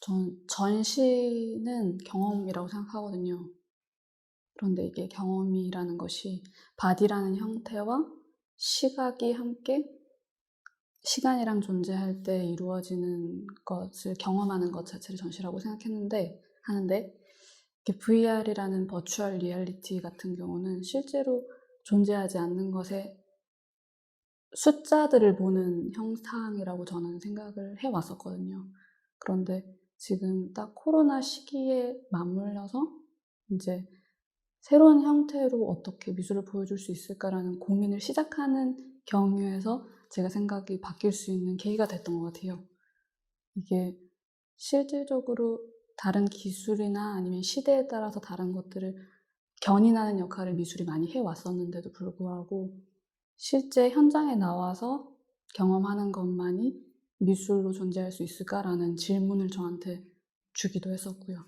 전 전시는 경험이라고 생각하거든요. 그런데 이게 경험이라는 것이 바디라는 형태와 시각이 함께 시간이랑 존재할 때 이루어지는 것을 경험하는 것 자체를 전시라고 하는데 이렇게 VR이라는 버추얼 리얼리티 같은 경우는 실제로 존재하지 않는 것에 숫자들을 보는 형상이라고 저는 생각을 해왔었거든요. 그런데 지금 딱 코로나 시기에 맞물려서 이제 새로운 형태로 어떻게 미술을 보여줄 수 있을까라는 고민을 시작하는 경우에서 제가 생각이 바뀔 수 있는 계기가 됐던 것 같아요. 이게 실질적으로 다른 기술이나 아니면 시대에 따라서 다른 것들을 견인하는 역할을 미술이 많이 해왔었는데도 불구하고 실제 현장에 나와서 경험하는 것만이 미술로 존재할 수 있을까라는 질문을 저한테 주기도 했었고요.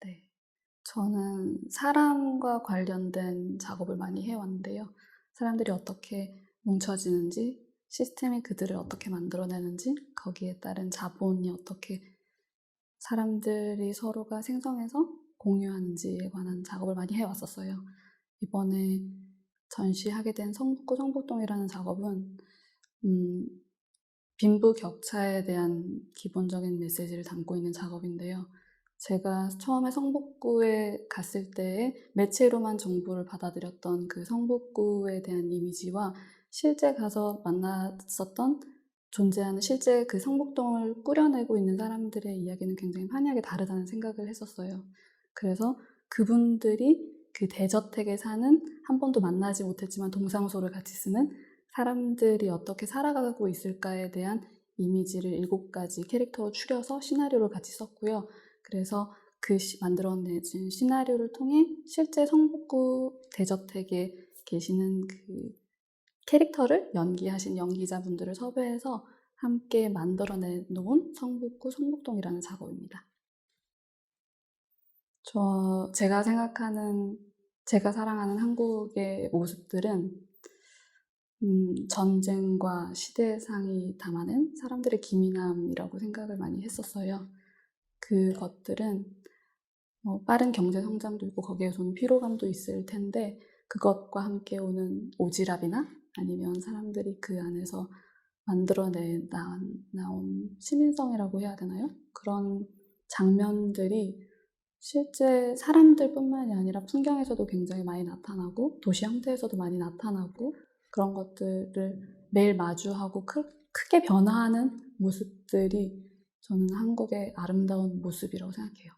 네. 저는 사람과 관련된 작업을 많이 해왔는데요. 사람들이 어떻게 뭉쳐지는지, 시스템이 그들을 어떻게 만들어내는지, 거기에 따른 자본이 어떻게 사람들이 서로가 생성해서 공유하는지에 관한 작업을 많이 해왔었어요. 이번에 전시하게 된 성북구 성북동이라는 작업은 빈부격차에 대한 기본적인 메시지를 담고 있는 작업인데요. 제가 처음에 성북구에 갔을 때에 매체로만 정보를 받아들였던 그 성북구에 대한 이미지와 실제 가서 만났었던 존재하는 실제 그 성북동을 꾸려내고 있는 사람들의 이야기는 굉장히 판이하게 다르다는 생각을 했었어요. 그래서 그분들이 그 대저택에 사는 한 번도 만나지 못했지만 동사무소를 같이 쓰는 사람들이 어떻게 살아가고 있을까에 대한 이미지를 7가지 캐릭터로 추려서 시나리오를 같이 썼고요. 그래서 그 만들어내진 시나리오를 통해 실제 성북구 대저택에 계시는 그 캐릭터를 연기하신 연기자분들을 섭외해서 함께 만들어내놓은 성북구 성북동이라는 작업입니다. 제가 사랑하는 한국의 모습들은 전쟁과 시대상이 담아낸 사람들의 기민함이라고 생각을 많이 했었어요. 그것들은 빠른 경제 성장도 있고 거기에서 오는 피로감도 있을 텐데 그것과 함께 오는 오지랖이나 아니면 사람들이 그 안에서 나온 시민성이라고 해야 되나요? 그런 장면들이 실제 사람들뿐만이 아니라 풍경에서도 굉장히 많이 나타나고 도시 형태에서도 많이 나타나고 그런 것들을 매일 마주하고 크게 변화하는 모습들이 저는 한국의 아름다운 모습이라고 생각해요.